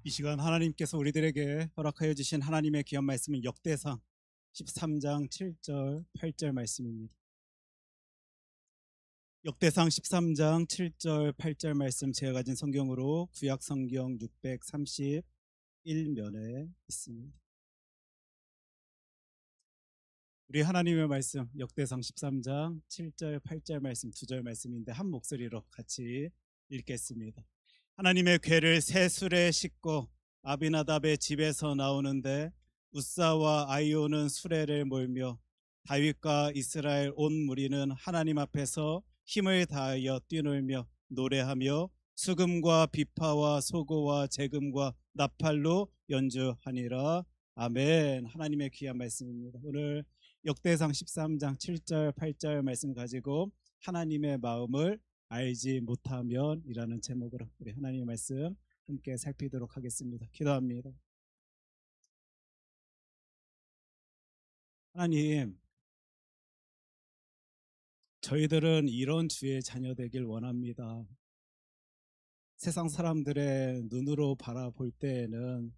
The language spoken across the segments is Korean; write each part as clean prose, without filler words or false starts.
이 시간 하나님께서 우리들에게 허락하여 주신 하나님의 귀한 말씀은 역대상 13장 7절 8절 말씀입니다. 역대상 13장 7절 8절 말씀, 제가 가진 성경으로 구약 성경 631면에 있습니다. 우리 하나님의 말씀, 역대상 13장 7절 8절 말씀, 2절 말씀인데 한 목소리로 같이 읽겠습니다. 하나님의 궤를 새 수레에 싣고 아비나답의 집에서 나오는데 우사와 아이오는 수레를 몰며 다윗과 이스라엘 온 무리는 하나님 앞에서 힘을 다하여 뛰놀며 노래하며 수금과 비파와 소고와 재금과 나팔로 연주하니라. 아멘. 하나님의 귀한 말씀입니다. 오늘 역대상 13장 7절 8절 말씀 가지고 하나님의 마음을 알지 못하면 이라는 제목으로 우리 하나님의 말씀 함께 살피도록 하겠습니다. 기도합니다. 하나님, 저희들은 이런 주의 자녀 되길 원합니다. 세상 사람들의 눈으로 바라볼 때에는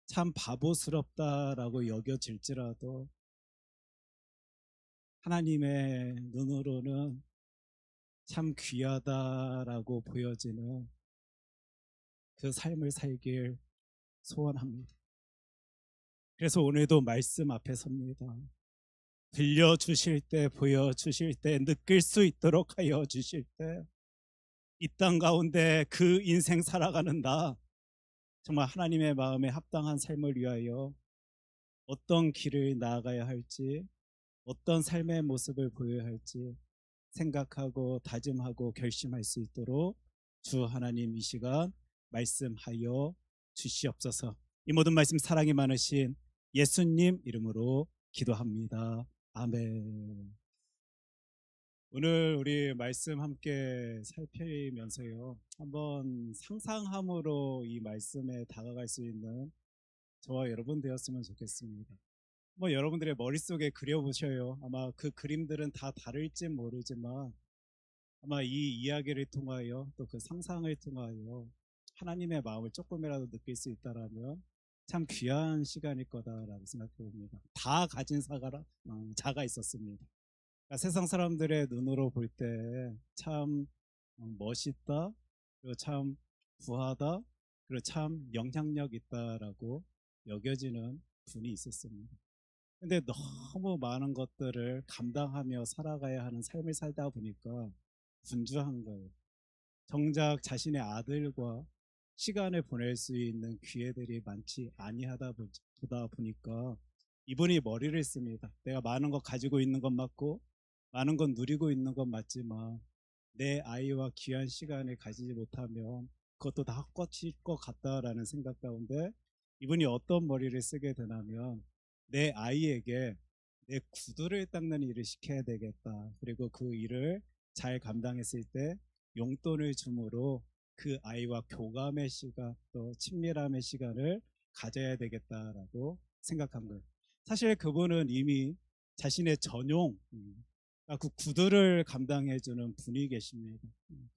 참 바보스럽다라고 여겨질지라도 하나님의 눈으로는 참 귀하다라고 보여지는 그 삶을 살길 소원합니다. 그래서 오늘도 말씀 앞에 섭니다. 들려주실 때, 보여주실 때, 느낄 수 있도록 하여 주실 때, 이 땅 가운데 그 인생 살아가는 나, 정말 하나님의 마음에 합당한 삶을 위하여 어떤 길을 나아가야 할지, 어떤 삶의 모습을 보여야 할지 생각하고 다짐하고 결심할 수 있도록 주 하나님 이 시간 말씀하여 주시옵소서. 이 모든 말씀 사랑이 많으신 예수님 이름으로 기도합니다. 아멘. 오늘 우리 말씀 함께 살피면서요, 한번 상상함으로 이 말씀에 다가갈 수 있는 저와 여러분 되었으면 좋겠습니다. 여러분들의 머릿속에 그려보셔요. 아마 그 그림들은 다 다를지 모르지만 아마 이 이야기를 통하여 또 그 상상을 통하여 하나님의 마음을 조금이라도 느낄 수 있다라면 참 귀한 시간일 거다라고 생각해 봅니다. 다 가진 자가 있었습니다. 그러니까 세상 사람들의 눈으로 볼 때 참 멋있다, 그리고 참 부하다, 그리고 참 영향력 있다라고 여겨지는 분이 있었습니다. 근데 너무 많은 것들을 감당하며 살아가야 하는 삶을 살다 보니까 분주한 거예요. 정작 자신의 아들과 시간을 보낼 수 있는 기회들이 많지 아니하다 보다 보니까 이분이 머리를 씁니다. 내가 많은 것 가지고 있는 건 맞고 많은 건 누리고 있는 건 맞지만 내 아이와 귀한 시간을 가지지 못하면 그것도 다 헛것일 것 같다라는 생각 가운데 이분이 어떤 머리를 쓰게 되냐면, 내 아이에게 내 구두를 닦는 일을 시켜야 되겠다. 그리고 그 일을 잘 감당했을 때 용돈을 주므로 그 아이와 교감의 시간, 또 친밀함의 시간을 가져야 되겠다라고 생각한 거예요. 사실 그분은 이미 자신의 전용, 그 구두를 감당해주는 분이 계십니다.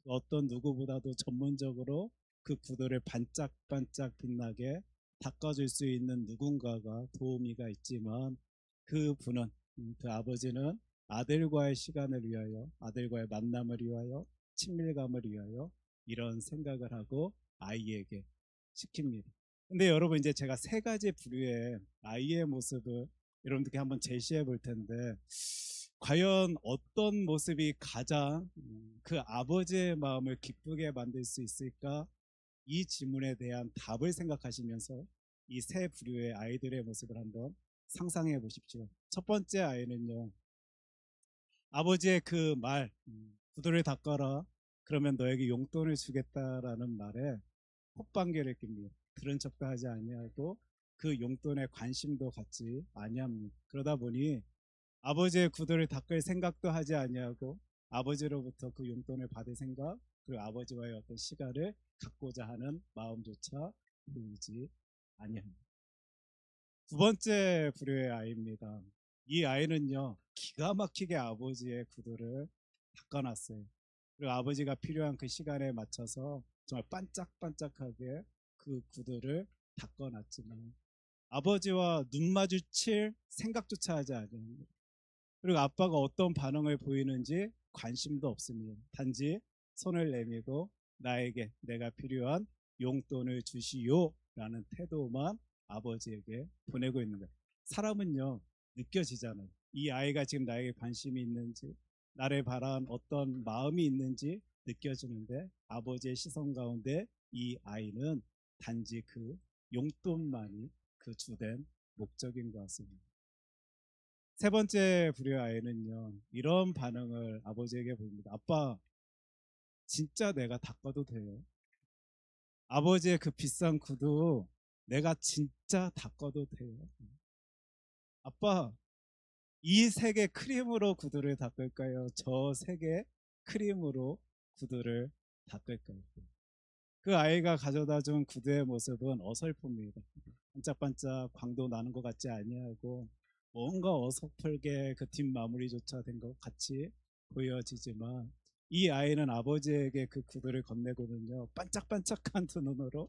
어떤 누구보다도 전문적으로 그 구두를 반짝반짝 빛나게 닦아줄 수 있는 누군가가 도우미가 있지만, 그 분은, 그 아버지는 아들과의 시간을 위하여, 아들과의 만남을 위하여, 친밀감을 위하여 이런 생각을 하고 아이에게 시킵니다. 근데 여러분, 이제 제가 세 가지 부류의 아이의 모습을 여러분들께 한번 제시해 볼 텐데, 과연 어떤 모습이 가장 그 아버지의 마음을 기쁘게 만들 수 있을까? 이 질문에 대한 답을 생각하시면서 이 세 부류의 아이들의 모습을 한번 상상해 보십시오. 첫 번째 아이는요, 아버지의 그 말, 구두를 닦아라, 그러면 너에게 용돈을 주겠다라는 말에 콧방귀를 낍니다. 들은 척도 하지 아니하고 그 용돈에 관심도 갖지 아니합니다. 그러다 보니 아버지의 구두를 닦을 생각도 하지 아니하고 아버지로부터 그 용돈을 받을 생각, 그리고 아버지와의 어떤 시간을 갖고자 하는 마음조차 보이지 아니합니다. 두 번째 부류의 아이입니다. 이 아이는요, 기가 막히게 아버지의 구두를 닦아놨어요. 그리고 아버지가 필요한 그 시간에 맞춰서 정말 반짝반짝하게 그 구두를 닦아놨지만 아버지와 눈 마주칠 생각조차 하지 않습니다. 그리고 아빠가 어떤 반응을 보이는지 관심도 없습니다. 단지 손을 내밀고 나에게 내가 필요한 용돈을 주시오 라는 태도만 아버지에게 보내고 있는 거예요. 사람은요, 느껴지잖아요. 이 아이가 지금 나에게 관심이 있는지, 나를 바라는 어떤 마음이 있는지 느껴지는데, 아버지의 시선 가운데 이 아이는 단지 그 용돈만이 그 주된 목적인 것 같습니다. 세 번째 불효의 아이는요, 이런 반응을 아버지에게 보입니다. 아빠, 진짜 내가 닦아도 돼요? 아버지의 그 비싼 구두 내가 진짜 닦아도 돼요? 아빠, 이 색의 크림으로 구두를 닦을까요? 저 색의 크림으로 구두를 닦을까요? 그 아이가 가져다 준 구두의 모습은 어설픕니다. 반짝반짝 광도 나는 것 같지 아니하고 뭔가 어설프게 그 뒷마무리조차 된 것 같이 보여지지만, 이 아이는 아버지에게 그 구두를 건네거든요. 반짝반짝한 두 눈으로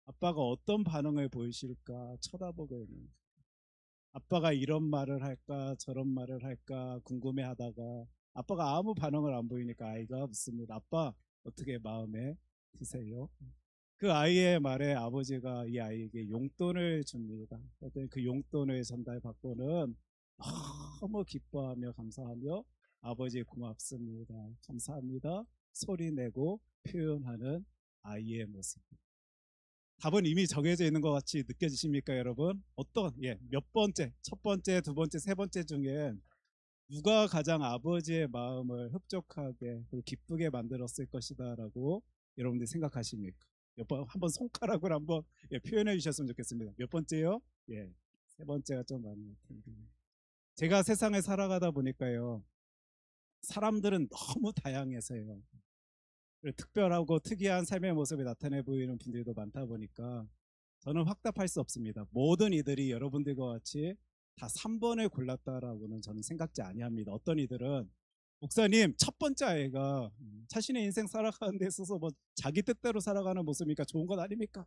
아빠가 어떤 반응을 보이실까 쳐다보고 있는 거예요. 아빠가 이런 말을 할까 저런 말을 할까 궁금해하다가 아빠가 아무 반응을 안 보이니까 아이가 묻습니다. 아빠, 어떻게 마음에 드세요? 그 아이의 말에 아버지가 이 아이에게 용돈을 줍니다. 그랬더니 그 용돈을 전달받고는 너무 기뻐하며 감사하며 아버지 고맙습니다, 감사합니다 소리 내고 표현하는 아이의 모습. 답은 이미 정해져 있는 것 같이 느껴지십니까, 여러분? 몇 번째, 첫 번째, 두 번째, 세 번째 중에 누가 가장 아버지의 마음을 흡족하게 그리고 기쁘게 만들었을 것이다라고 여러분들이 생각하십니까? 한번 손가락으로 한번 표현해 주셨으면 좋겠습니다. 몇 번째요? 세 번째가 좀 많은 것 같은데. 제가 세상에 살아가다 보니까요, 사람들은 너무 다양해서요, 특별하고 특이한 삶의 모습이 나타내 보이는 분들도 많다 보니까 저는 확답할 수 없습니다. 모든 이들이 여러분들과 같이 다 3번을 골랐다라고는 저는 생각지 아니합니다. 어떤 이들은, 목사님, 첫 번째 아이가 자신의 인생 살아가는 데 있어서 뭐 자기 뜻대로 살아가는 모습이니까 좋은 것 아닙니까?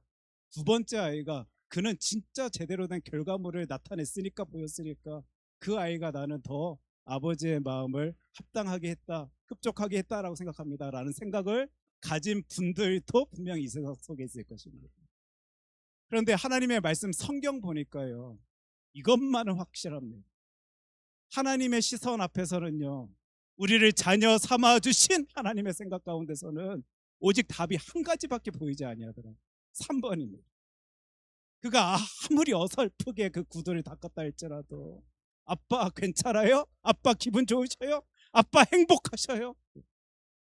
두 번째 아이가 그는 진짜 제대로 된 결과물을 나타냈으니까, 보였으니까 그 아이가 나는 더 아버지의 마음을 합당하게 했다, 흡족하게 했다라고 생각합니다 라는 생각을 가진 분들도 분명히 이 세상 속에 있을 것입니다. 그런데 하나님의 말씀 성경 보니까요, 이것만은 확실합니다. 하나님의 시선 앞에서는요, 우리를 자녀 삼아 주신 하나님의 생각 가운데서는 오직 답이 한 가지밖에 보이지 아니하더라. 3번입니다. 그가 아무리 어설프게 그 구두를 닦았다 할지라도, 아빠 괜찮아요? 아빠 기분 좋으셔요? 아빠 행복하셔요?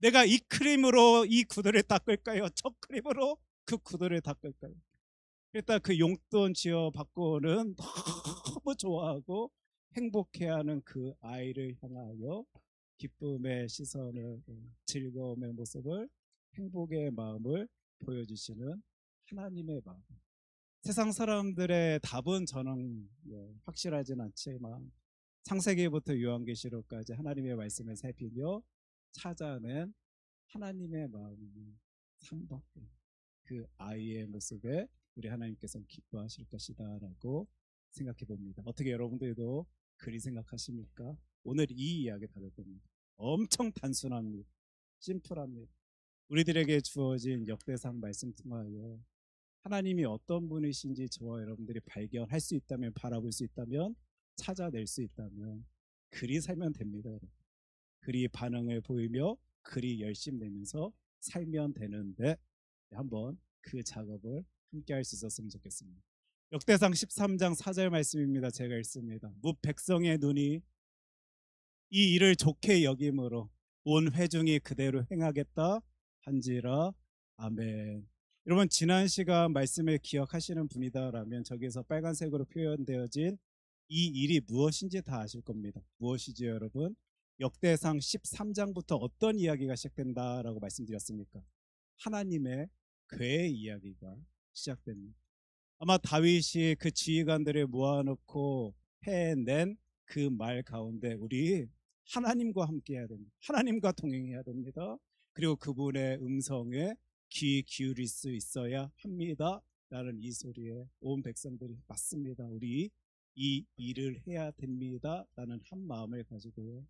내가 이 크림으로 이 구두를 닦을까요? 저 크림으로 그 구두를 닦을까요? 일단 그 용돈 지어 받고는 너무 좋아하고 행복해하는 그 아이를 향하여 기쁨의 시선을, 즐거움의 모습을, 행복의 마음을 보여주시는 하나님의 마음. 세상 사람들의 답은 저는 확실하진 않지만 창세기부터 요한계시록까지 하나님의 말씀을 살피며 찾아낸 하나님의 마음이 3번, 그 아이의 모습에 우리 하나님께서는 기뻐하실 것이다 라고 생각해 봅니다. 어떻게 여러분들도 그리 생각하십니까? 오늘 이 이야기 다룰 겁니다. 엄청 단순합니다. 심플합니다. 우리들에게 주어진 역대상 말씀 통하여 하나님이 어떤 분이신지 저와 여러분들이 발견할 수 있다면, 바라볼 수 있다면, 찾아낼 수 있다면 그리 살면 됩니다. 그리 반응을 보이며 그리 열심 내면서 살면 되는데, 한번 그 작업을 함께 할 수 있었으면 좋겠습니다. 역대상 13장 4절 말씀입니다. 제가 읽습니다. 뭇 백성의 눈이 이 일을 좋게 여김으로 온 회중이 그대로 행하겠다 한지라. 아멘. 여러분, 지난 시간 말씀을 기억하시는 분이다라면 저기서 빨간색으로 표현되어진 이 일이 무엇인지 다 아실 겁니다. 무엇이죠, 여러분? 역대상 13장부터 어떤 이야기가 시작된다라고 말씀드렸습니까? 하나님의 괴의 이야기가 시작됩니다. 아마 다윗이 그 지휘관들을 모아놓고 해낸 그 말 가운데 우리 하나님과 함께 해야 됩니다. 하나님과 동행해야 됩니다. 그리고 그분의 음성에 귀 기울일 수 있어야 합니다 라는 이 소리에 온 백성들이 맞습니다. 우리 이 일을 해야 됩니다. 라는 한 마음을 가지고요.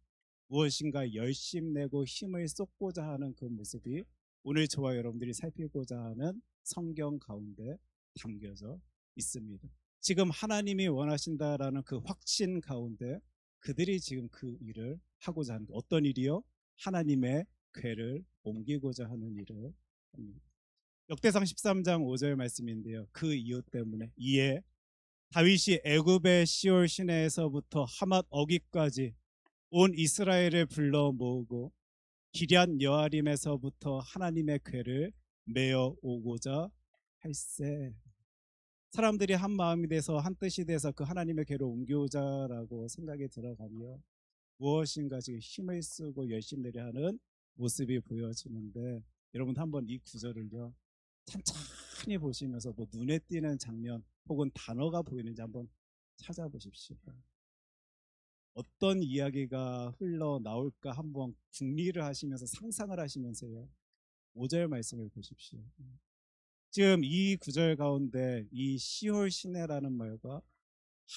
무엇인가 열심 내고 힘을 쏟고자 하는 그 모습이 오늘 저와 여러분들이 살피고자 하는 성경 가운데 담겨져 있습니다. 지금 하나님이 원하신다라는 그 확신 가운데 그들이 지금 그 일을 하고자 하는 어떤 일이요? 하나님의 궤를 옮기고자 하는 일을 합니다. 역대상 13장 5절 말씀인데요. 그 이유 때문에 이에 다윗이 애굽의 시올 시내에서부터 하맛 어기까지 온 이스라엘을 불러 모으고 기럇 여아림에서부터 하나님의 궤를 메어 오고자 할세. 사람들이 한 마음이 돼서 한 뜻이 돼서 그 하나님의 궤를 옮겨오자라고 생각이 들어가며 무엇인가 지금 힘을 쓰고 열심히 내려 하는 모습이 보여지는데 여러분 한번 이 구절을요 천천히 보시면서 뭐 눈에 띄는 장면 혹은 단어가 보이는지 한번 찾아보십시오. 어떤 이야기가 흘러나올까 한번 궁리를 하시면서 상상을 하시면서요 5절 말씀을 보십시오. 지금 이 구절 가운데 이 시홀 시내라는 말과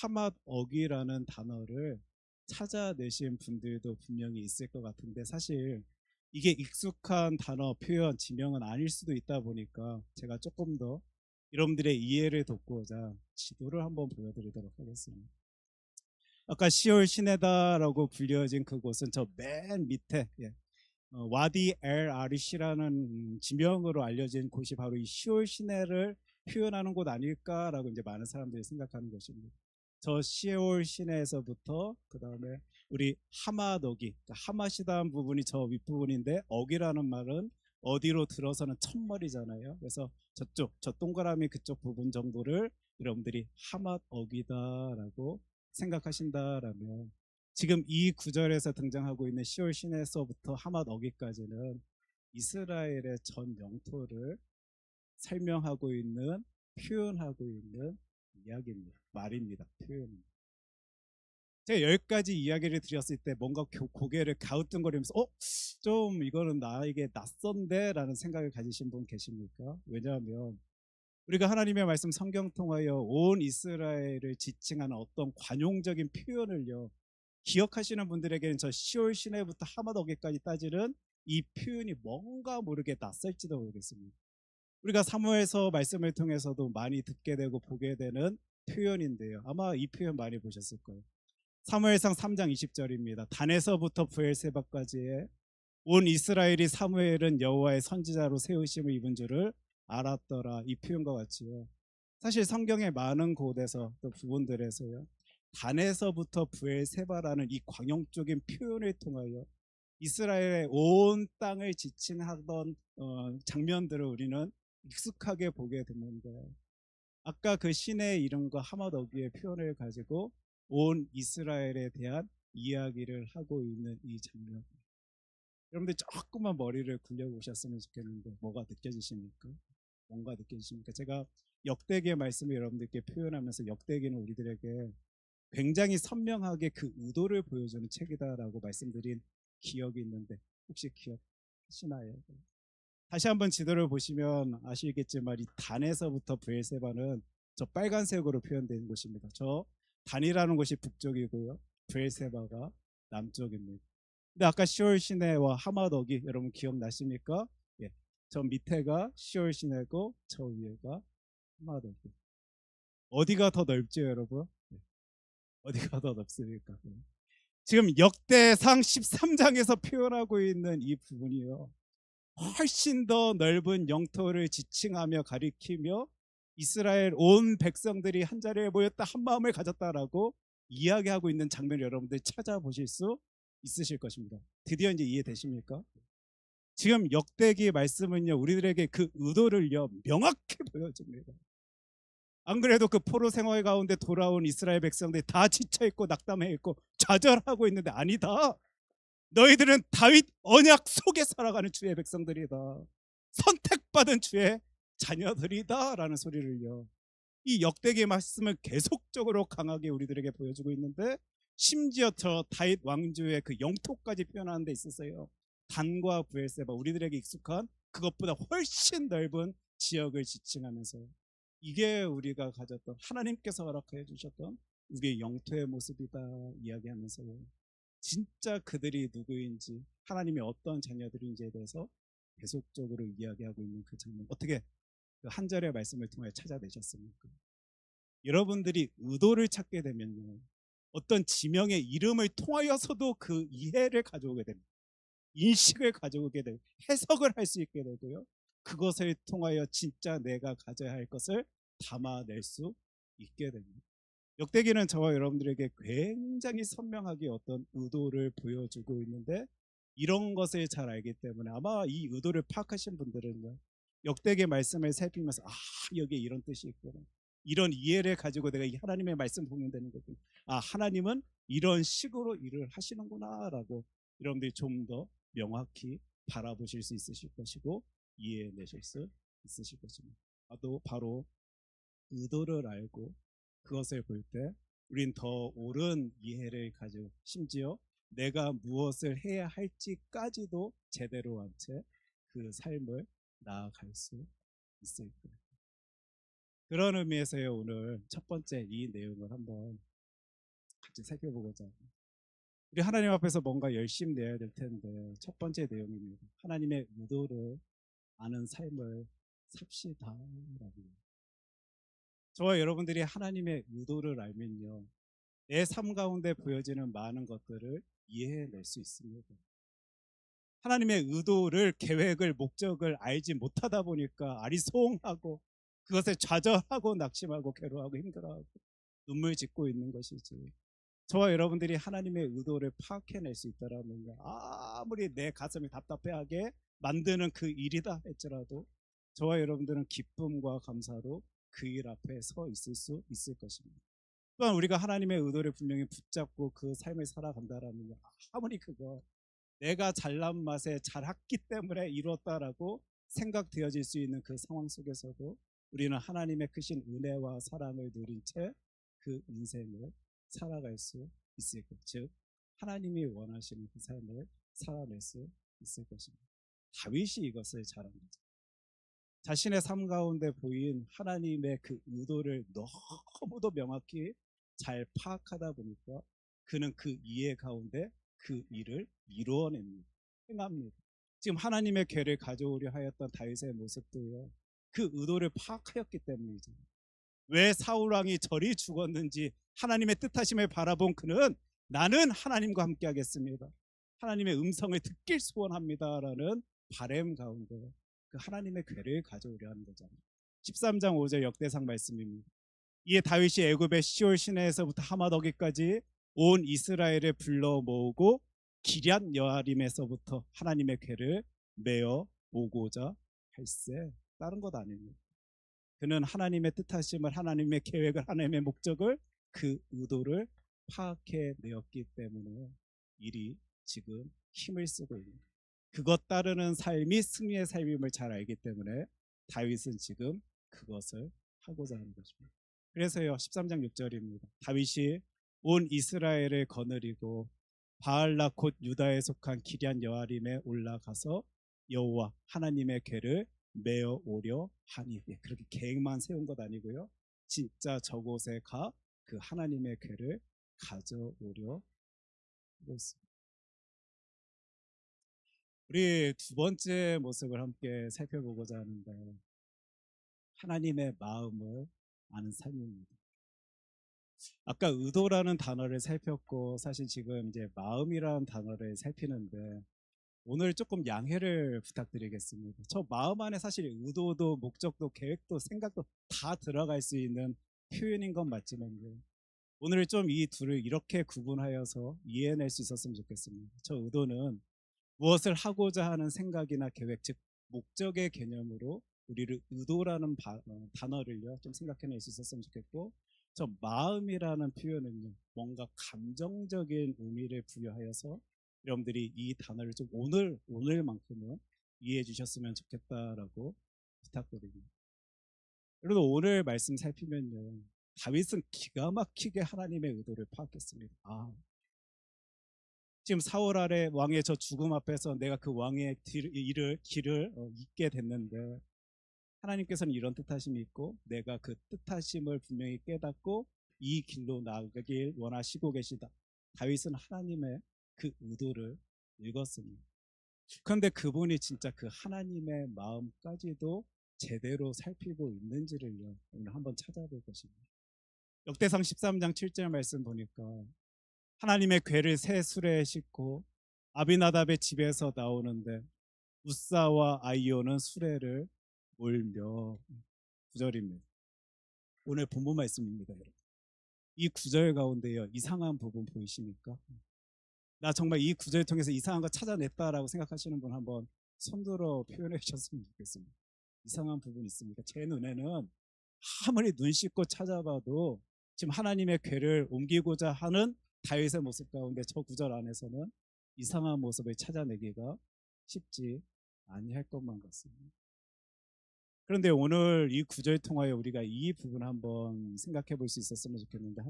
하맛 어기라는 단어를 찾아내신 분들도 분명히 있을 것 같은데 사실 이게 익숙한 단어, 표현, 지명은 아닐 수도 있다 보니까 제가 조금 더 여러분들의 이해를 돕고자 지도를 한번 보여드리도록 하겠습니다. 아까 시올 시내다라고 불려진 그곳은 저 맨 밑에 와디 엘 아리시라는 지명으로 알려진 곳이 바로 이 시올 시내를 표현하는 곳 아닐까라고 이제 많은 사람들이 생각하는 것입니다. 저 시올 시내에서부터 그 다음에 우리 하맛 어기, 하맛이라는 부분이 저 윗부분인데 어기라는 말은 어디로 들어서는 첫머리잖아요. 그래서 저쪽 저 동그라미 그쪽 부분 정도를 여러분들이 하맛 어기다라고 생각하신다라면 지금 이 구절에서 등장하고 있는 시올 시내에서부터 하맛 어기까지는 이스라엘의 전 영토를 설명하고 있는 표현하고 있는 이야기입니다. 말입니다. 표현입니다. 제가 10가지 이야기를 드렸을 때 뭔가 고개를 갸우뚱거리면서 좀 이거는 나에게 낯선데 라는 생각을 가지신 분 계십니까? 왜냐하면 우리가 하나님의 말씀 성경 통하여 온 이스라엘을 지칭하는 어떤 관용적인 표현을요 기억하시는 분들에게는 저 시올 시내부터 하맛 어기까지 따지는 이 표현이 뭔가 모르게 낯설지도 모르겠습니다. 우리가 사무엘서 말씀을 통해서도 많이 듣게 되고 보게 되는 표현인데요. 아마 이 표현 많이 보셨을 거예요. 사무엘상 3장 20절입니다. 단에서부터 브엘세바까지의 온 이스라엘이 사무엘은 여호와의 선지자로 세우심을 입은 줄을 알았더라. 이 표현과 같이요. 사실 성경의 많은 곳에서 또 부분들에서요. 단에서부터 브엘세바라는 이 광용적인 표현을 통하여 이스라엘의 온 땅을 지칭하던 장면들을 우리는 익숙하게 보게 됐는데 아까 그 신의 이름과 하맛 어기의 표현을 가지고 온 이스라엘에 대한 이야기를 하고 있는 이 장면. 여러분들 조금만 머리를 굴려보셨으면 좋겠는데 뭐가 느껴지십니까? 뭔가 느껴지십니까? 제가 역대기의 말씀을 여러분들께 표현하면서 역대기는 우리들에게 굉장히 선명하게 그 의도를 보여주는 책이다라고 말씀드린 기억이 있는데 혹시 기억하시나요? 다시 한번 지도를 보시면 아시겠지만 이 단에서부터 브엘세바는 저 빨간색으로 표현된 곳입니다. 저 단이라는 곳이 북쪽이고요. 브엘세바가 남쪽입니다. 근데 아까 시올 시내와 하맛 어기 여러분 기억나십니까? 예, 저 밑에가 시올 시내고 저 위에가 하맛 어기. 어디가 더 넓죠, 여러분? 어디가 더 넓습니까? 지금 역대상 13장에서 표현하고 있는 이 부분이요. 훨씬 더 넓은 영토를 지칭하며 가리키며 이스라엘 온 백성들이 한 자리에 모였다 한 마음을 가졌다라고 이야기하고 있는 장면을 여러분들 찾아보실 수 있으실 것입니다. 드디어 이제 이해되십니까? 지금 역대기 말씀은요 우리들에게 그 의도를요 명확히 보여줍니다. 안 그래도 그 포로 생활 가운데 돌아온 이스라엘 백성들이 다 지쳐있고 낙담해 있고 좌절하고 있는데 아니다. 너희들은 다윗 언약 속에 살아가는 주의 백성들이다. 선택받은 주의 자녀들이다 라는 소리를요 이 역대기의 말씀을 계속적으로 강하게 우리들에게 보여주고 있는데 심지어 저 다윗 왕조의 그 영토까지 표현하는 데 있어서요 단과 브엘세바 우리들에게 익숙한 그것보다 훨씬 넓은 지역을 지칭하면서 이게 우리가 가졌던 하나님께서 허락해 주셨던 우리의 영토의 모습이다 이야기하면서요. 진짜 그들이 누구인지 하나님이 어떤 자녀들인지에 대해서 계속적으로 이야기하고 있는 그 장면 어떻게 그 한 절의 말씀을 통해 찾아내셨습니까? 여러분들이 의도를 찾게 되면요. 어떤 지명의 이름을 통하여서도 그 이해를 가져오게 됩니다. 인식을 가져오게 되고 해석을 할 수 있게 되고요. 그것을 통하여 진짜 내가 가져야 할 것을 담아낼 수 있게 됩니다. 역대기는 저와 여러분들에게 굉장히 선명하게 어떤 의도를 보여주고 있는데 이런 것을 잘 알기 때문에 아마 이 의도를 파악하신 분들은요. 역대기 말씀을 살피면서 여기에 이런 뜻이 있구나. 이런 이해를 가지고 내가 이 하나님의 말씀 보면 되는 거구나. 하나님은 이런 식으로 일을 하시는구나라고 여러분들이 좀 더 명확히 바라보실 수 있으실 것이고 이해내실 수 있으실 것입니다. 또 바로 의도를 알고 그것을 볼 때 우린 더 옳은 이해를 가지고 심지어 내가 무엇을 해야 할지까지도 제대로 한 채 그 삶을 나아갈 수 있을 거예요. 그런 의미에서요 오늘 첫 번째 이 내용을 한번 같이 살펴보고자 합니다. 우리 하나님 앞에서 뭔가 열심히 내야 될 텐데 첫 번째 내용입니다. 하나님의 의도를 아는 삶을 삽시다라고. 저와 여러분들이 하나님의 의도를 알면요. 내 삶 가운데 보여지는 많은 것들을 이해해낼 수 있습니다. 하나님의 의도를, 계획을, 목적을 알지 못하다 보니까 아리송하고 그것에 좌절하고 낙심하고 괴로워하고 힘들어하고 눈물 짓고 있는 것이지. 저와 여러분들이 하나님의 의도를 파악해낼 수 있다라면 아무리 내 가슴이 답답해하게 만드는 그 일이다 할지라도 저와 여러분들은 기쁨과 감사로 그 일 앞에 서 있을 수 있을 것입니다. 또한 우리가 하나님의 의도를 분명히 붙잡고 그 삶을 살아간다라면 아무리 그거 내가 잘난 맛에 잘했기 때문에 이뤘다라고 생각되어질 수 있는 그 상황 속에서도 우리는 하나님의 크신 은혜와 사랑을 누린 채 그 인생을 살아갈 수 있을 것, 즉 하나님이 원하시는 그 삶을 살아낼 수 있을 것입니다. 다윗이 이것을 잘한 거죠. 자신의 삶 가운데 보인 하나님의 그 의도를 너무도 명확히 잘 파악하다 보니까 그는 그 이해 가운데 그 일을 이루어냅니다. 행합니다. 지금 하나님의 궤를 가져오려 하였던 다윗의 모습도요. 그 의도를 파악하였기 때문이죠. 왜 사울 왕이 저리 죽었는지 하나님의 뜻하심을 바라본 그는 나는 하나님과 함께 하겠습니다. 하나님의 음성을 듣길 소원합니다라는 바램 가운데 그 하나님의 궤를 가져오려 하는 거잖아요. 13장 5절 역대상 말씀입니다. 이에 다윗이 애굽의 시올 시내에서부터 하마더기까지 온 이스라엘을 불러 모으고 기럇 여아림에서부터 하나님의 궤를 메어 오고자 할세. 다른 것 아닙니다. 그는 하나님의 뜻하심을, 하나님의 계획을, 하나님의 목적을, 그 의도를 파악해 내었기 때문에 일이 지금 힘을 쓰고 있는, 그것 따르는 삶이 승리의 삶임을 잘 알기 때문에 다윗은 지금 그것을 하고자 하는 것입니다. 그래서요 13장 6절입니다. 다윗이 온 이스라엘을 거느리고 바알라 곧 유다에 속한 기럇 여아림에 올라가서 여호와 하나님의 궤를 메어 오려 하니. 그렇게 계획만 세운 것 아니고요. 진짜 저곳에 가 그 하나님의 궤를 가져오려 하고 있습니다. 우리 두 번째 모습을 함께 살펴보고자 하는데 하나님의 마음을 아는 삶입니다. 아까 의도라는 단어를 살폈고 사실 지금 이제 마음이라는 단어를 살피는데 오늘 조금 양해를 부탁드리겠습니다. 저 마음 안에 사실 의도도 목적도 계획도 생각도 다 들어갈 수 있는 표현인 건 맞지만요. 오늘 좀 이 둘을 이렇게 구분하여서 이해해낼 수 있었으면 좋겠습니다. 저 의도는 무엇을 하고자 하는 생각이나 계획, 즉 목적의 개념으로 우리를 의도라는 단어를요 좀 생각해낼 수 있었으면 좋겠고, 저 마음이라는 표현은요 뭔가 감정적인 의미를 부여하여서 여러분들이 이 단어를 좀 오늘만큼은 이해해 주셨으면 좋겠다라고 부탁드립니다. 여러분 오늘 말씀 살피면요 다윗은 기가 막히게 하나님의 의도를 파악했습니다. 지금 사울 아래 왕의 저 죽음 앞에서 내가 그 왕의 길을 잇게 됐는데 하나님께서는 이런 뜻하심이 있고 내가 그 뜻하심을 분명히 깨닫고 이 길로 나아가길 원하시고 계시다. 다윗은 하나님의 그 의도를 읽었습니다. 그런데 그분이 진짜 그 하나님의 마음까지도 제대로 살피고 있는지를요, 오늘 한번 찾아볼 것입니다. 역대상 13장 7절 말씀 보니까 하나님의 궤를 새 수레에 싣고 아비나답의 집에서 나오는데 우사와 아이오는 수레를 몰며, 구절입니다. 오늘 본문 말씀입니다, 여러분. 이 구절 가운데요, 이상한 부분 보이십니까? 나 정말 이 구절 통해서 이상한 거 찾아냈다라고 생각하시는 분 한번 손들어 표현해 주셨으면 좋겠습니다. 이상한 부분 있습니까? 제 눈에는 아무리 눈 씻고 찾아봐도 지금 하나님의 궤를 옮기고자 하는 다윗의 모습 가운데 저 구절 안에서는 이상한 모습을 찾아내기가 쉽지 아니할 것만 같습니다. 그런데 오늘 이 구절 통하여 우리가 이 부분 한번 생각해 볼 수 있었으면 좋겠는데,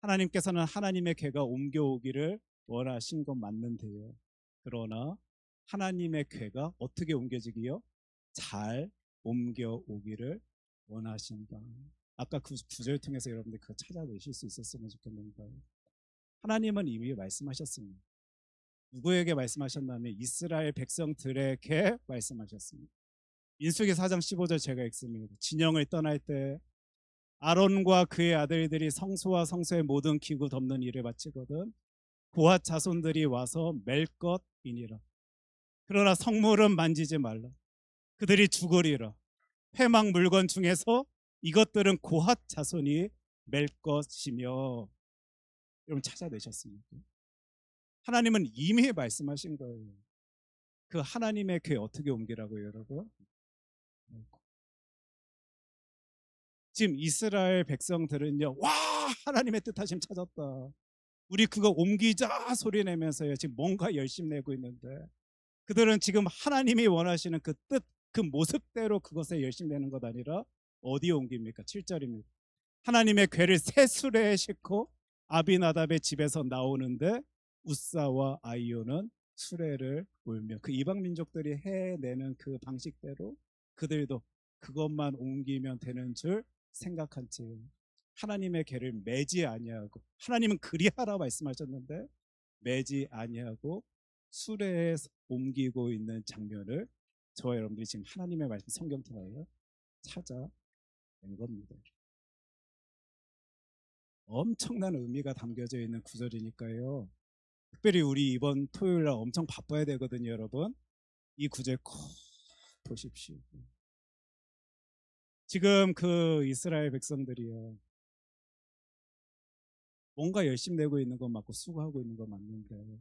하나님께서는 하나님의 궤가 옮겨오기를 원하신 건 맞는데요, 그러나 하나님의 궤가 어떻게 옮겨지기요? 잘 옮겨오기를 원하신다. 아까 그 구절 통해서 여러분들 그거 찾아내실 수 있었으면 좋겠는데, 하나님은 이미 말씀하셨습니다. 누구에게 말씀하셨냐면 이스라엘 백성들에게 말씀하셨습니다. 민수기 4장 15절 제가 읽습니다. 진영을 떠날 때 아론과 그의 아들들이 성소와 성소의 모든 기구 덮는 일을 마치거든 고핫 자손들이 와서 맬 것이니라. 그러나 성물은 만지지 말라. 그들이 죽으리라. 회막 물건 중에서 이것들은 고핫 자손이 맬 것이며. 여러분 찾아내셨습니까? 하나님은 이미 말씀하신 거예요. 그 하나님의 궤 어떻게 옮기라고요, 여러분? 지금 이스라엘 백성들은요, 와, 하나님의 뜻하심 찾았다, 우리 그거 옮기자 소리 내면서요 지금 뭔가 열심 내고 있는데, 그들은 지금 하나님이 원하시는 그 뜻, 그 모습대로 그것에 열심 내는 것 아니라 어디에 옮깁니까? 7절입니다. 하나님의 궤를 새 수레에 싣고 아비나답의 집에서 나오는데 우사와 아이오는 수레를 몰며, 그 이방 민족들이 해내는 그 방식대로 그들도 그것만 옮기면 되는 줄 생각한 채 하나님의 궤를 매지 아니하고, 하나님은 그리하라 말씀하셨는데 매지 아니하고 수레에 옮기고 있는 장면을 저와 여러분들이 지금 하나님의 말씀 성경 통하여 찾아낸 겁니다. 엄청난 의미가 담겨져 있는 구절이니까요, 특별히 우리 이번 토요일 날 엄청 바빠야 되거든요, 여러분. 이 구절 꼭 보십시오. 지금 그 이스라엘 백성들이요, 뭔가 열심히 내고 있는 건 맞고 수고하고 있는 건 맞는데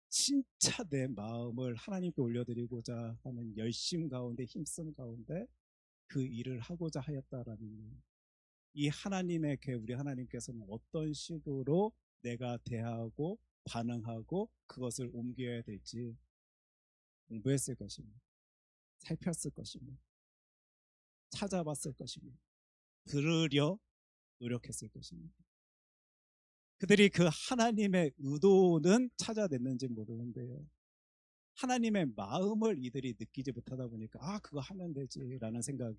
진짜 내 마음을 하나님께 올려드리고자 하는 열심 가운데, 힘씀 가운데 그 일을 하고자 하였다라는 이 하나님의 궤, 우리 하나님께서는 어떤 식으로 내가 대하고 반응하고 그것을 옮겨야 될지 공부했을 것입니다. 살폈을 것입니다. 찾아봤을 것입니다. 들으려 노력했을 것입니다. 그들이 그 하나님의 의도는 찾아냈는지 모르는데요, 하나님의 마음을 이들이 느끼지 못하다 보니까 그거 하면 되지라는 생각에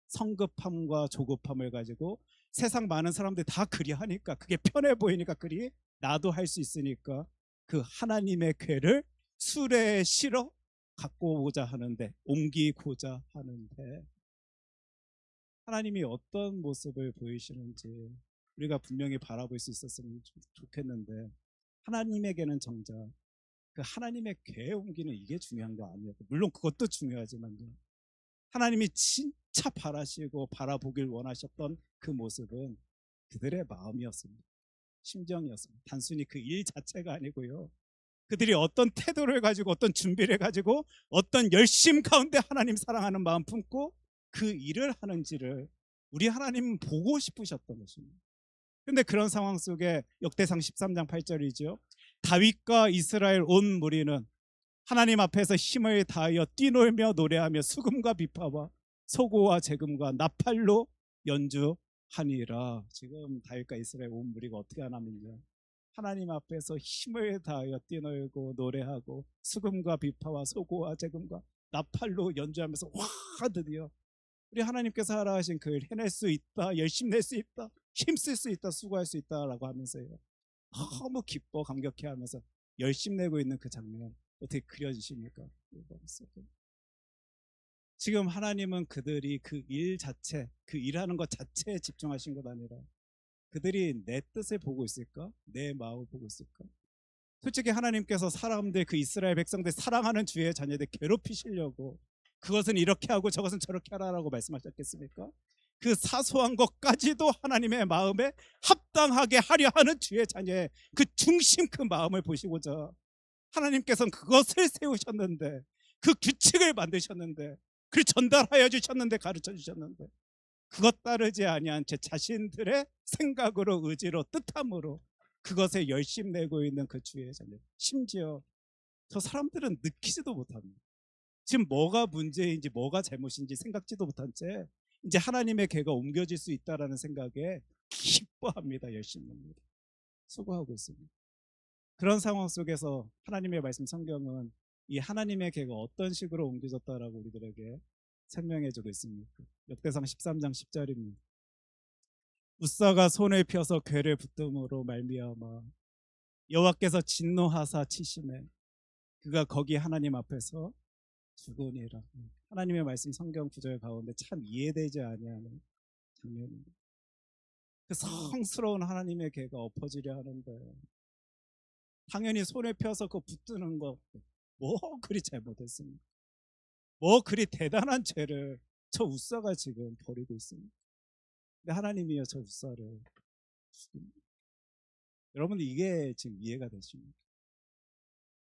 성급함과 조급함을 가지고 세상 많은 사람들이 다 그리 하니까, 그게 편해 보이니까, 그리 나도 할 수 있으니까 그 하나님의 궤를 수레에 실어 갖고 오자 하는데, 옮기고자 하는데 하나님이 어떤 모습을 보이시는지 우리가 분명히 바라볼 수 있었으면 좋겠는데, 하나님에게는 정작 그 하나님의 궤 옮기는 이게 중요한 거 아니었고, 물론 그것도 중요하지만요, 하나님이 진짜 바라시고 바라보길 원하셨던 그 모습은 그들의 마음이었습니다. 심정이었습니다. 단순히 그 일 자체가 아니고요, 그들이 어떤 태도를 가지고, 어떤 준비를 가지고, 어떤 열심 가운데 하나님 사랑하는 마음 품고 그 일을 하는지를 우리 하나님은 보고 싶으셨던 것입니다. 그런데 그런 상황 속에 역대상 13장 8절이죠. 다윗과 이스라엘 온 무리는 하나님 앞에서 힘을 다하여 뛰놀며 노래하며 수금과 비파와 소고와 제금과 나팔로 연주하니라. 지금 다윗과 이스라엘 온 무리가 어떻게 하냐면요, 하나님 앞에서 힘을 다하여 뛰놀고 노래하고 수금과 비파와 소고와 제금과 나팔로 연주하면서 와 드디어 우리 하나님께서 하라 하신 그 일 해낼 수 있다, 열심히 낼 수 있다, 힘쓸 수 있다, 수고할 수 있다라고 하면서요, 너무 기뻐 감격해하면서 열심히 내고 있는 그 장면 어떻게 그려지십니까? 지금 하나님은 그들이 그 일 자체, 그 일하는 것 자체에 집중하신 것 아니라 그들이 내 뜻을 보고 있을까? 내 마음을 보고 있을까? 솔직히 하나님께서 사람들, 그 이스라엘 백성들, 사랑하는 주의 자녀들 괴롭히시려고 그것은 이렇게 하고 저것은 저렇게 하라라고 말씀하셨겠습니까? 그 사소한 것까지도 하나님의 마음에 합당하게 하려 하는 주의 자녀의 그 중심, 그 마음을 보시고자 하나님께서는 그것을 세우셨는데, 그 규칙을 만드셨는데, 그걸 전달하여 주셨는데, 가르쳐 주셨는데, 그것 따르지 아니한 제 자신들의 생각으로, 의지로, 뜻함으로 그것에 열심 내고 있는 그 주의 자녀, 심지어 저 사람들은 느끼지도 못합니다. 지금 뭐가 문제인지 뭐가 잘못인지 생각지도 못한 채 이제 하나님의 계가 옮겨질 수 있다라는 생각에 기뻐합니다. 열심히 냅니다. 수고하고 있습니다. 그런 상황 속에서 하나님의 말씀 성경은 이 하나님의 계가 어떤 식으로 옮겨졌다라고 우리들에게 설명해 주고 있습니다. 역대상 13장 10절입니다. 웃사가 손을 펴서 궤를 붙듦으로 말미암아 여호와께서 진노하사 치심에 그가 거기 하나님 앞에서 죽으니라. 하나님의 말씀 성경 구절 가운데 참 이해되지 아니하는 장면입니다. 그 성스러운 하나님의 계가 엎어지려 하는데 당연히 손을 펴서 그 붙드는 거 뭐 그리 잘못했습니까? 뭐 그리 대단한 죄를 저 웃사가 지금 벌이고 있습니다. 근데 하나님이여 저 웃사를 죽입니다. 여러분 이게 지금 이해가 되십니까?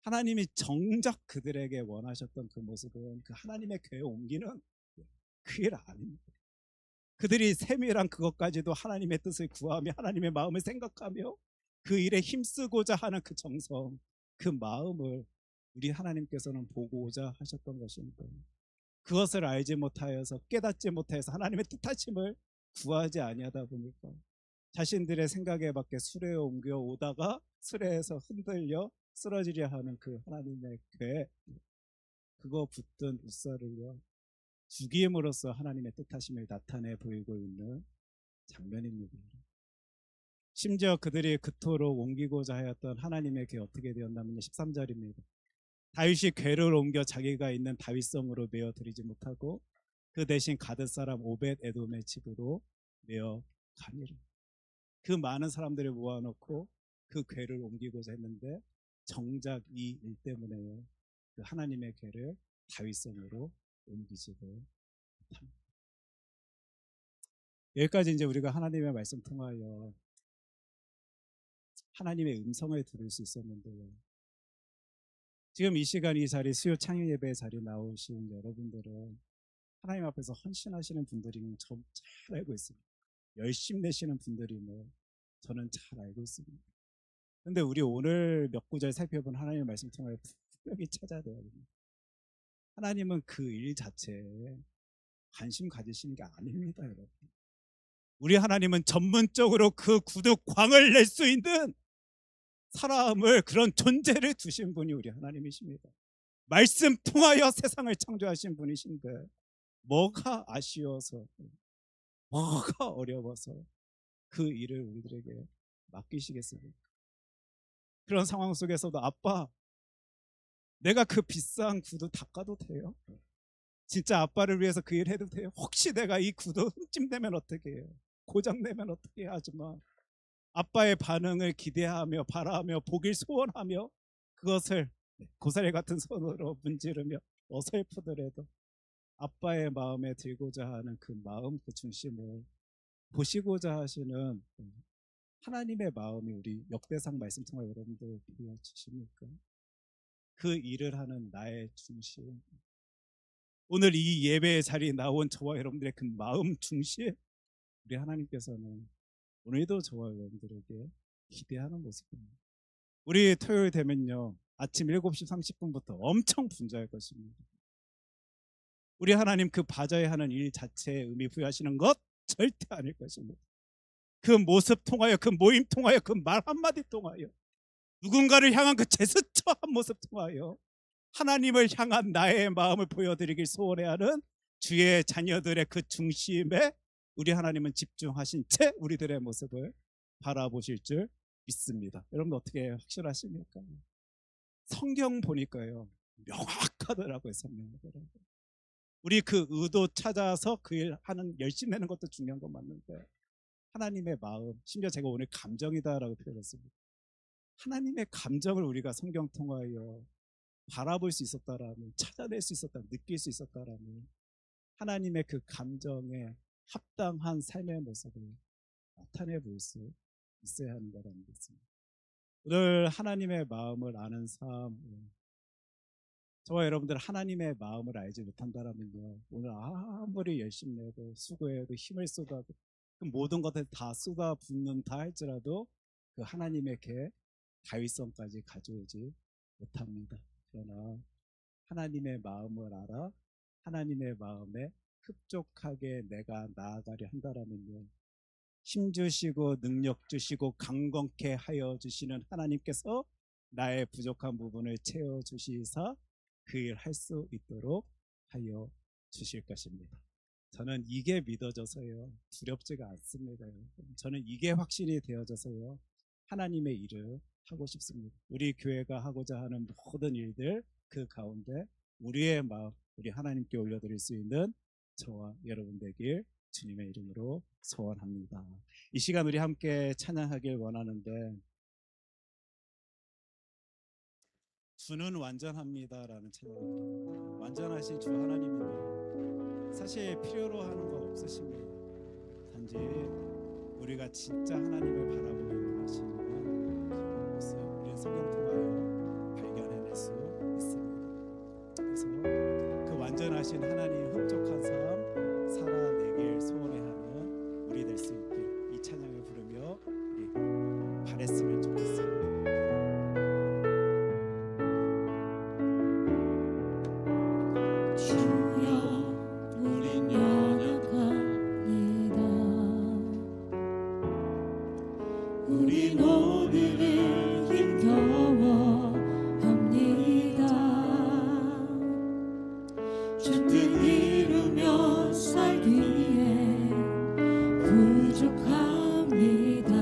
하나님이 정작 그들에게 원하셨던 그 모습은 그 하나님의 궤에 옮기는 그 일 아닙니다. 그들이 세밀한 그것까지도 하나님의 뜻을 구하며 하나님의 마음을 생각하며 그 일에 힘쓰고자 하는 그 정성, 그 마음을 우리 하나님께서는 보고자 하셨던 것입니다. 그것을 알지 못하여서 깨닫지 못하여서 하나님의 뜻하심을 구하지 아니하다 보니까 자신들의 생각에 밖에 수레에 옮겨 오다가 수레에서 흔들려 쓰러지려 하는 그 하나님의 궤, 그거 붙든 웃사를요 죽임으로써 하나님의 뜻하심을 나타내 보이고 있는 장면입니다. 심지어 그들이 그토록 옮기고자 하였던 하나님의 궤 어떻게 되었냐면요, 13절입니다. 다윗이 궤를 옮겨 자기가 있는 다윗성으로 메어 드리지 못하고 그 대신 가드 사람 오벳 에돔의 집으로 메어 가니라. 그 많은 사람들을 모아놓고 그 궤를 옮기고자 했는데 정작 이 일 때문에 그 하나님의 궤를 다윗성으로 옮기지도 못합니다. 여기까지 이제 우리가 하나님의 말씀 통하여 하나님의 음성을 들을 수 있었는데요, 지금 이 시간 이 자리 수요 창의 예배 자리 나오신 여러분들은 하나님 앞에서 헌신하시는 분들이면 저 잘 알고 있습니다. 열심 내시는 분들이면 저는 잘 알고 있습니다. 그런데 우리 오늘 몇 구절 살펴본 하나님의 말씀 통하여 분명히 찾아야 돼요. 하나님은 그 일 자체에 관심 가지시는 게 아닙니다, 여러분. 우리 하나님은 전문적으로 그 구두 광을 낼 수 있는 사람을, 그런 존재를 두신 분이 우리 하나님이십니다. 말씀 통하여 세상을 창조하신 분이신데 뭐가 아쉬워서, 뭐가 어려워서 그 일을 우리들에게 맡기시겠습니까? 그런 상황 속에서도 아빠, 내가 그 비싼 구두 닦아도 돼요? 진짜 아빠를 위해서 그 일 해도 돼요? 혹시 내가 이 구두 흠집내면 어떻게 해요? 고장내면 어떻게 해요? 하지만 아빠의 반응을 기대하며 바라며 보길 소원하며 그것을 고사리 같은 손으로 문지르며 어설프더라도 아빠의 마음에 들고자 하는 그 마음, 그 중심을 보시고자 하시는 하나님의 마음이 우리 역대상 말씀 통해 여러분들 보여주십니까? 그 일을 하는 나의 중심, 오늘 이 예배의 자리에 나온 저와 여러분들의 그 마음 중심, 우리 하나님께서는 오늘도 저와 여러분들에게 기대하는 모습입니다. 우리 토요일 되면요, 아침 7시 30분부터 엄청 분주할 것입니다. 우리 하나님 그 바자회 하는 일 자체에 의미 부여하시는 것 절대 아닐 것입니다. 그 모습 통하여, 그 모임 통하여, 그 말 한마디 통하여, 누군가를 향한 그 제스처 한 모습 통하여 하나님을 향한 나의 마음을 보여드리길 소원해 하는 주의 자녀들의 그 중심에 우리 하나님은 집중하신 채 우리들의 모습을 바라보실 줄 믿습니다. 여러분 어떻게 확실하십니까? 성경 보니까요 명확하더라고요. 성경하더라고요. 우리 그 의도 찾아서 그 일 하는 열심히 내는 것도 중요한 건 맞는데 하나님의 마음, 심지어 제가 오늘 감정이다라고 표현했습니다. 하나님의 감정을 우리가 성경 통하여 바라볼 수 있었다라는, 찾아낼 수 있었다, 느낄 수 있었다라는 하나님의 그 감정에 합당한 삶의 모습을 나타내 볼 수 있어야 하는 거라는 것입니다. 오늘 하나님의 마음을 아는 삶, 저와 여러분들 하나님의 마음을 알지 못한다라면요 오늘 아무리 열심히 내도 수고해도 힘을 쏟아도 그 모든 것을 다 쏟아붓는다 할지라도 그 하나님의 그 다윗성까지 가져오지 못합니다. 그러나 하나님의 마음을 알아 하나님의 마음에 흡족하게 내가 나아가려 한다라면요 힘 주시고 능력 주시고 강건케 하여 주시는 하나님께서 나의 부족한 부분을 채워주시사 그 일 할 수 있도록 하여 주실 것입니다. 저는 이게 믿어져서요 두렵지가 않습니다. 저는 이게 확신이 되어져서요 하나님의 일을 하고 싶습니다. 우리 교회가 하고자 하는 모든 일들 그 가운데 우리의 마음 우리 하나님께 올려드릴 수 있는 저와 여러분 되길 주님의 이름으로 소원합니다. 이 시간 우리 함께 찬양하길 원하는데 주는 완전합니다라는 찬양입니다. 완전하신 주 하나님은요 사실 필요로 하는 거 없으십니다. 단지 우리가 진짜 하나님을 바라보기 원하시는 그 모습 우리는 성경 통하여 발견해낼 수 있습니다. 그래서 그 완전하신 하나님 흡족한 삶 살아내길 소원해하는 우리 될 수 있길 이 찬양을 부르며 우리 바랬으면 좋겠습니다. 우린 오늘을 힘겨워합니다. 주 뜻 이루며 살기에 부족합니다.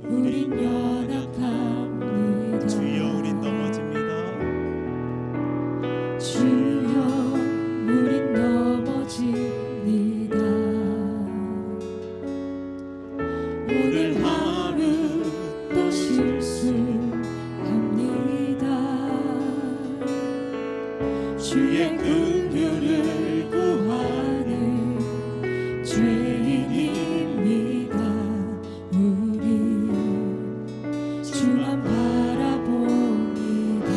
우린 연약합니다. 주여 우린 넘어집니다. 주여 우린 넘어집니다. 오늘 하루 또 실수합니다. 주의 긍휼을 구하는 죄인입니다. 우리 주만 바라봅니다.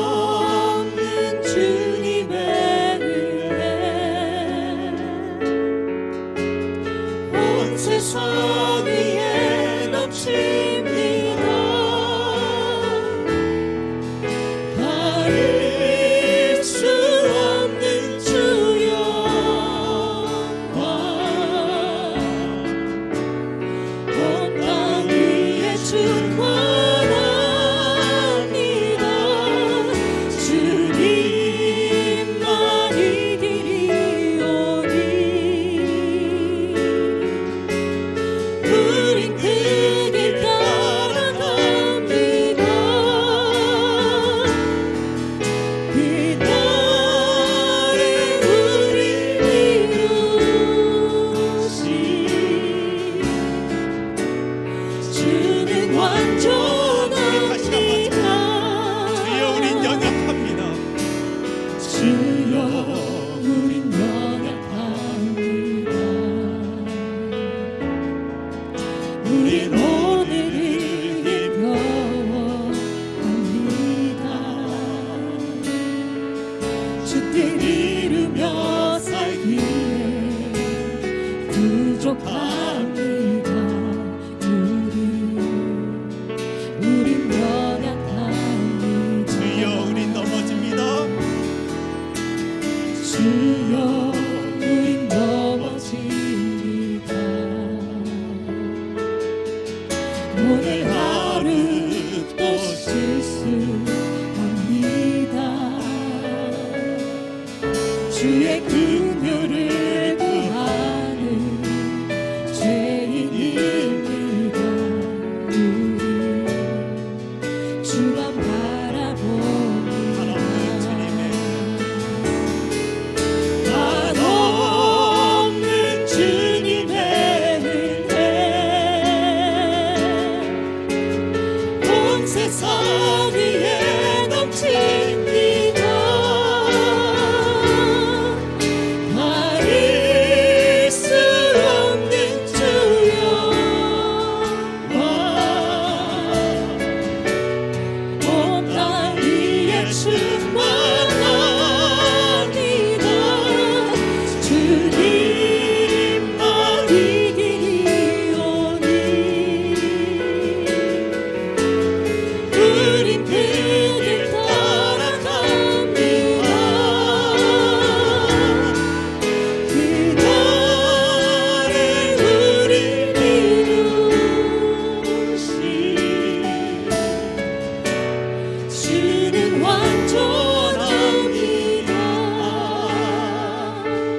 한없는 주님의 세상 위에 넘칩니다. 가릴 수 없는 주여 온 땅 위에 충만합니다. 주님만이 길이오니 우린 그 길 따라갑니다. 그날에 우리 이루시 주는 완전합니다. 주여 우린 연약합니다. 주여 우린 연약합니다. 우린 오늘을 힘겨워합니다. 주 뜻 이루며 살기에 부족합니다. 우린 연약합니다. 주여 우린 넘어집니다. 주여 우린 넘어집니다. 오늘 하루 또 주의 긍휼을 구하는 죄인입니다. 우리 주만 바라봅니다. 한없는 주님의 은혜 온 세상 위에 넘칩니다. 다를 수 없는 주여 온 땅 위에 충만합니다. 주님만 이기리오니 우린 그길 따라갑니다. 그날을 우리 이루시 주는 완전합니다.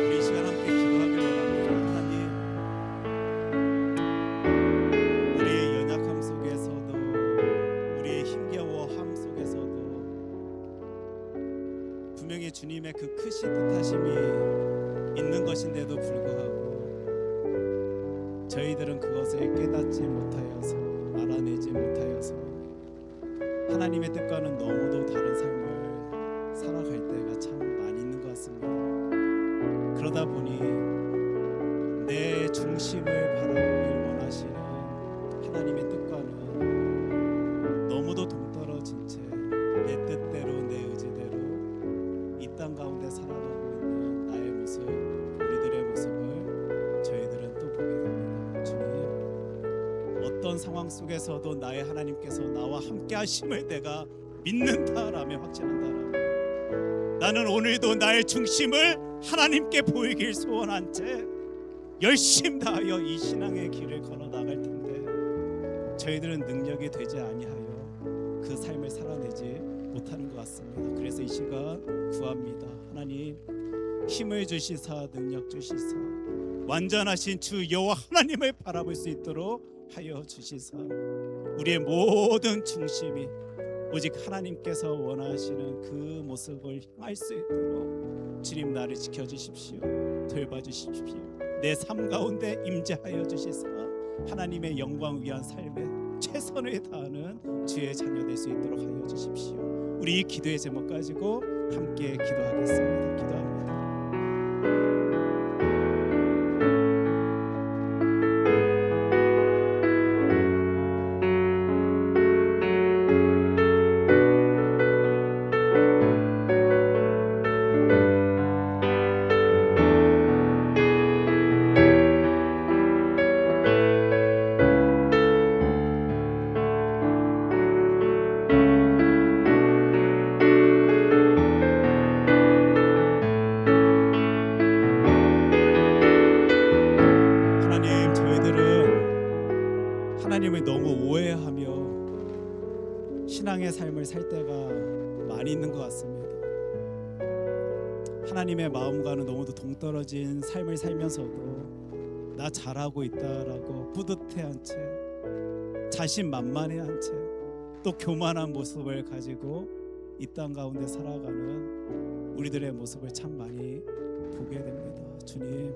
우리 이 시간 함께 기도하길 원합니다. 하나님, 우리의 연약함 속에서도, 우리의 힘겨워함 속에서도 분명히 주님의 그 크신 뜻하심이 있는 것인데도 불구하고 저희들은 그것을 깨닫지 못하여서, 알아내지 못하여서 하나님의 뜻과는 너무도 다른 삶을 살아갈 때가 참 많이 있는 것 같습니다. 그러다 보니 내 중심을 바라보길 원하시는 하나님의 뜻과는 너무도 동떨어진 채 내 뜻대로, 내 의지대로 이 땅 가운데 살아가고 있는 나의 모습, 우리들의 모습을 저희들은 또 보게 됩니다. 주님, 어떤 상황 속에서도 나의 하나님께서 나와 함께 하심을 내가 믿는다라며 확신한다라면, 나는 오늘도 나의 중심을 하나님께 보이길 소원한 채 열심 다하여 이 신앙의 길을 걸어 나갈 텐데, 저희들은 능력이 되지 아니하여 그 삶을 살아내지 못하는 것 같습니다. 그래서 이 시간 구합니다. 하나님, 힘을 주시사, 능력 주시사, 완전하신 주 여호와 하나님을 바라볼 수 있도록 하여 주시사, 우리의 모든 중심이 오직 하나님께서 원하시는 그 모습을 향할 수 있도록 주님 나를 지켜주십시오. 돌봐주십시오. 내 삶 가운데 임재하여 주시사 하나님의 영광 위한 삶에 최선을 다하는 주의 자녀 될 수 있도록 하여 주십시오. 우리 이 기도의 제목 가지고 함께 기도하겠습니다. 기도합니다. 하나님을 너무 오해하며 신앙의 삶을 살 때가 많이 있는 것 같습니다. 하나님의 마음과는 너무도 동떨어진 삶을 살면서도 나 잘하고 있다라고 뿌듯해한 채, 자신만만해한 채, 또 교만한 모습을 가지고 이 땅 가운데 살아가는 우리들의 모습을 참 많이 보게 됩니다. 주님,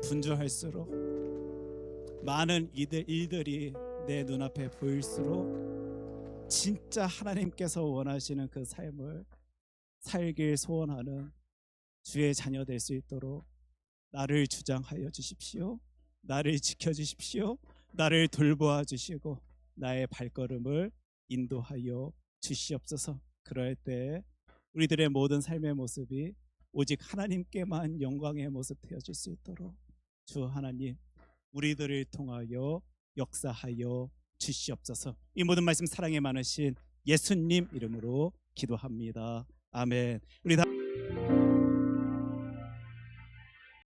분주할수록 많은 일들이 내 눈앞에 보일수록 진짜 하나님께서 원하시는 그 삶을 살길 소원하는 주의 자녀 될 수 있도록 나를 주장하여 주십시오. 나를 지켜주십시오. 나를 돌보아 주시고 나의 발걸음을 인도하여 주시옵소서. 그럴 때 우리들의 모든 삶의 모습이 오직 하나님께만 영광의 모습 되어질 수 있도록 주 하나님, 우리들을 통하여 역사하여 주시옵소서. 이 모든 말씀 사랑에 많으신 예수님 이름으로 기도합니다. 아멘. 우리 다